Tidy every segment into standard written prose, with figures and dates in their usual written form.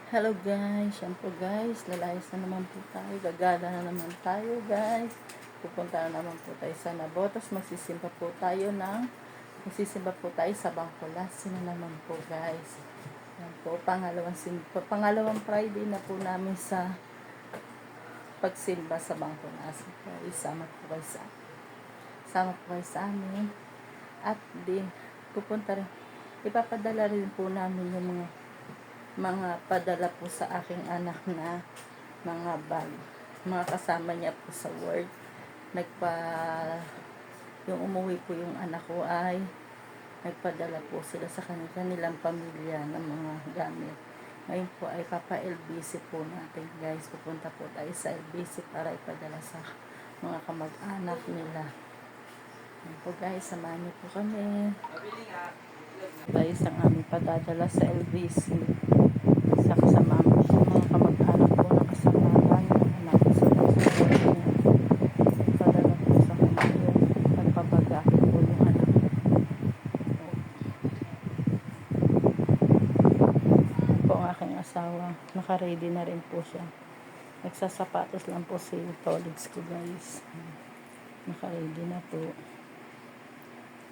Hello guys, yan po guys, lalayas na naman po tayo, gagala na naman tayo guys, pupunta na naman po tayo sa Nabotas, magsisimba po tayo sa Bangkulas, na naman po guys. Yan po, pangalawang Friday na po namin sa pagsimba sa Bangkulas. Okay, sama po kayo sa amin, at pupunta rin, ipapadala rin po namin yung mga padala po sa aking anak na mga bag. Mga kasama niya po sa work. Yung umuwi po yung anak ko ay nagpadala po sila sa kanilang pamilya ng mga gamit. Ngayon po ay papa-LBC po natin guys. Pupunta po tayo sa LBC para ipadala sa mga kamag-anak nila. Ngayon po guys, samahan niyo po kami. Tayo sa aming padadala sa LBC. Sa kasama mo po, mga kamag-anak po na kasama ng anak ko sa niya. Padala po sa kanya yung nagpabaga po yung anak ko. Po ang aking asawa, naka-ready na rin po siya. Nagsasapatos lang po si Tolits ko guys. Naka-ready na po.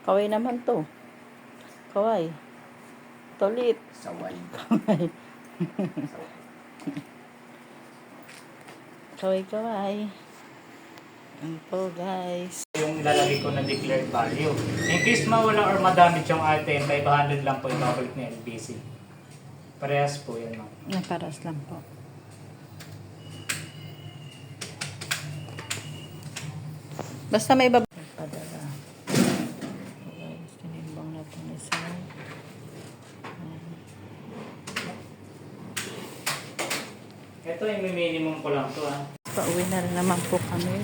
Kaway naman to. Kaway. Tolit. Saway. Kaway. Kaway. Yan po guys. Yung lalagay ko na declared value. In case mawala or madamage yung item, 500 lang po ibabalik na LBC. Parehas po yan, ma'am. Paras lang po. Basta may padala. Guys, tinimbang natin isa. Ito yung minimum ko lang to, ha. Pauwi na rin naman po kami.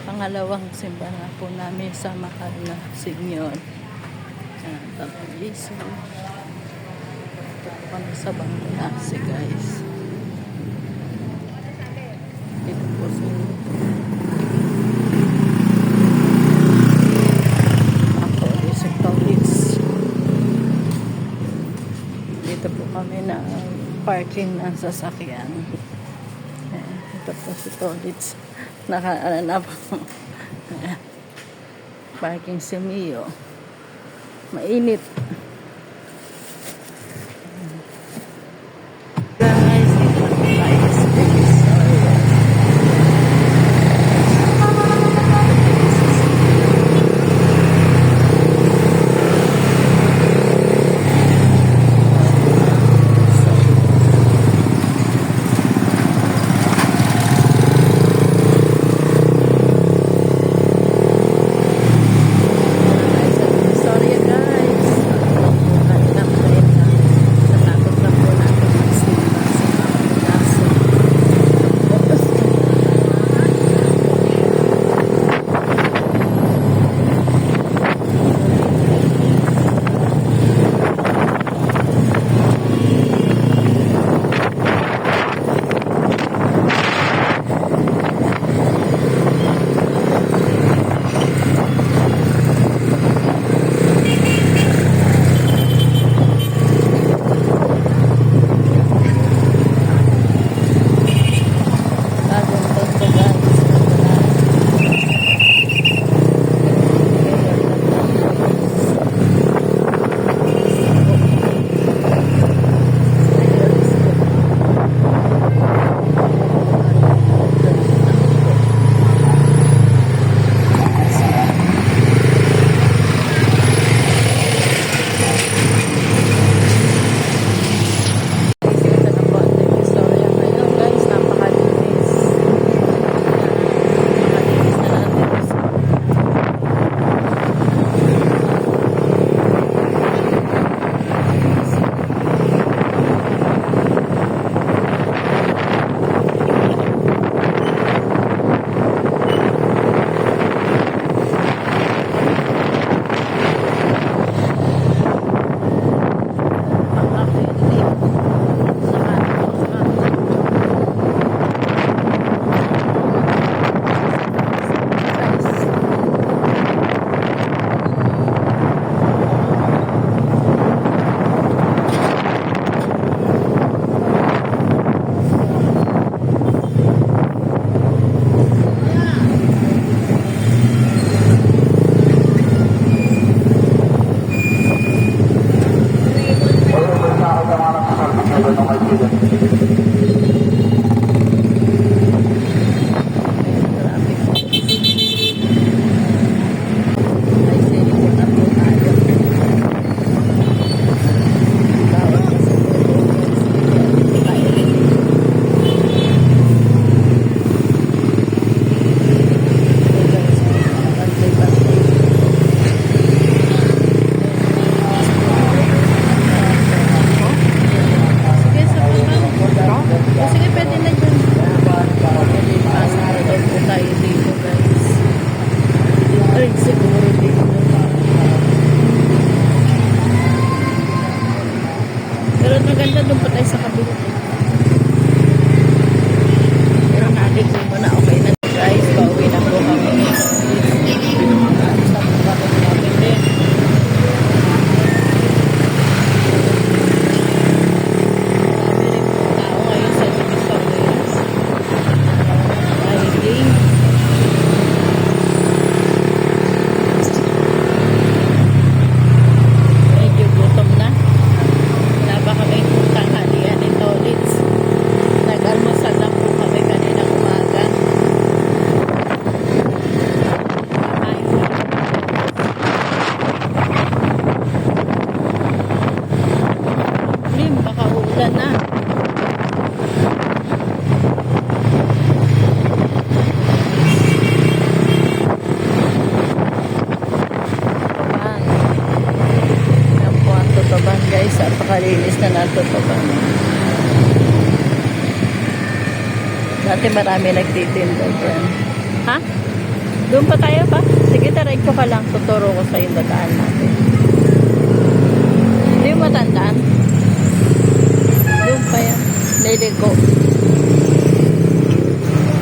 Pangalawang simba na po namin sa mahal na Senyor. Pag-iso. Ito po kami sa Bangkulas, guys. Ito po si ako, si Tolits. Dito po kami na parking ng sasakyan. Ito po si Tolits. Nakaano na po. Parking si Mio. Mainit. Guys, ito na tayo sa sorry guys. Ay, sinipot na po tayo. Bawal na sa puto. Tayo rin. Sige, sa baba. O, sige, pwede na dyan. Pwede pasok na daw po tayo dito, guys. Ay, siguro dito. Pero maganda doon pa tayo sa kabila. Pero natin po muna, okay na guys. Pauwi na po kami. Sa bakit namin din. Marami rin po tao ngayon sa Divisoria. Riding. Medyo gutom na. Wala pa kami tanghalian ito ulit. Nag-almusal lang po kami kaninang umaga. Kakain po. Lim, baka uulan na. Tutuban. Yan po ang tutuban guys. Napakalinis na ng tutuban. Dati marami nagtitinda dyan. Ha? Doon pa tayo ba? Sige, diretso ka lang. Tuturo ko sa yung dadaan natin. Hindi mo matandaan? Doon pa yan. Liliko.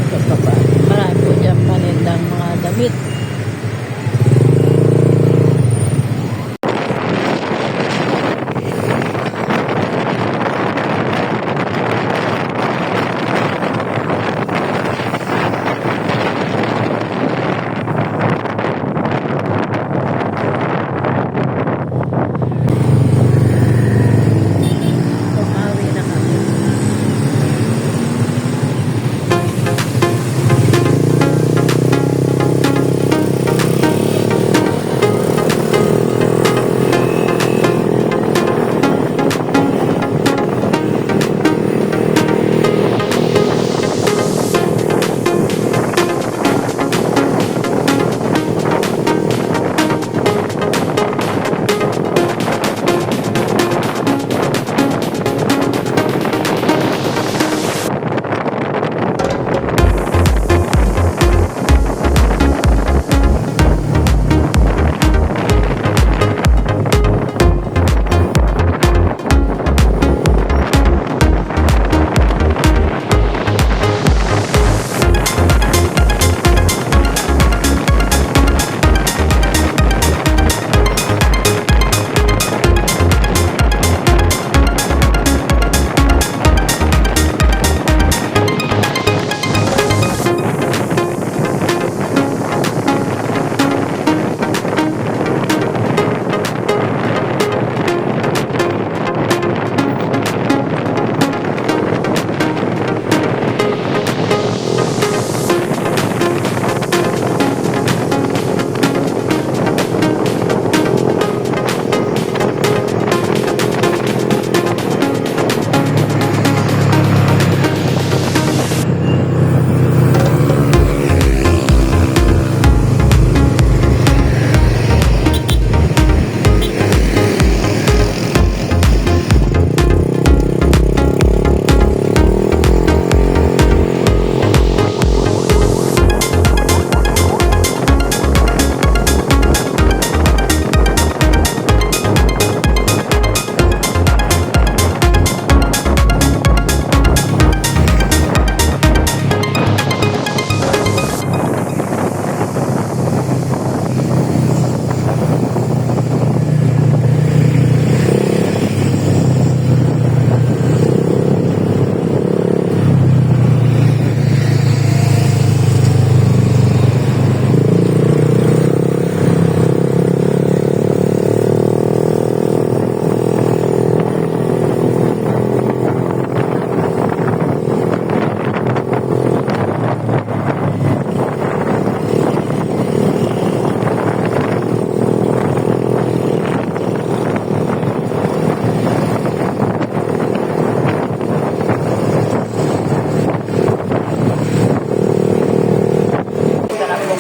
Tutuban. Marami po dyan panindang mga damit. Umawi na kami.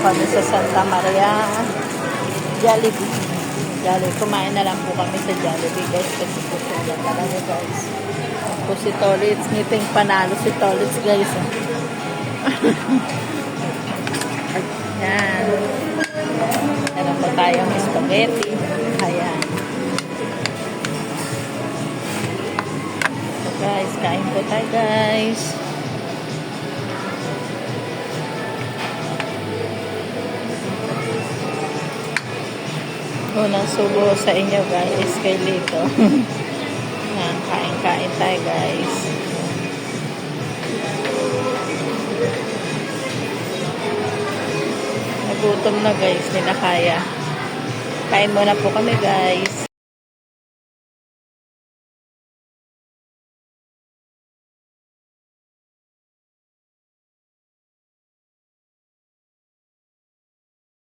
kami sa Santa Maria Jollibee. Kumain na lang po kami sa Jollibee guys kasi gusto na talaga guys. Po si Tolitz, ngiting panalo si Tolitz guys. Ayan. Meron po tayong spaghetti. Ayan. So guys, kain po tayo guys. Unang subo sa inyo guys kay Lito. Yan, kain-kain tayo guys. Nagutom na guys, hindi na kaya. Kain muna po kami guys.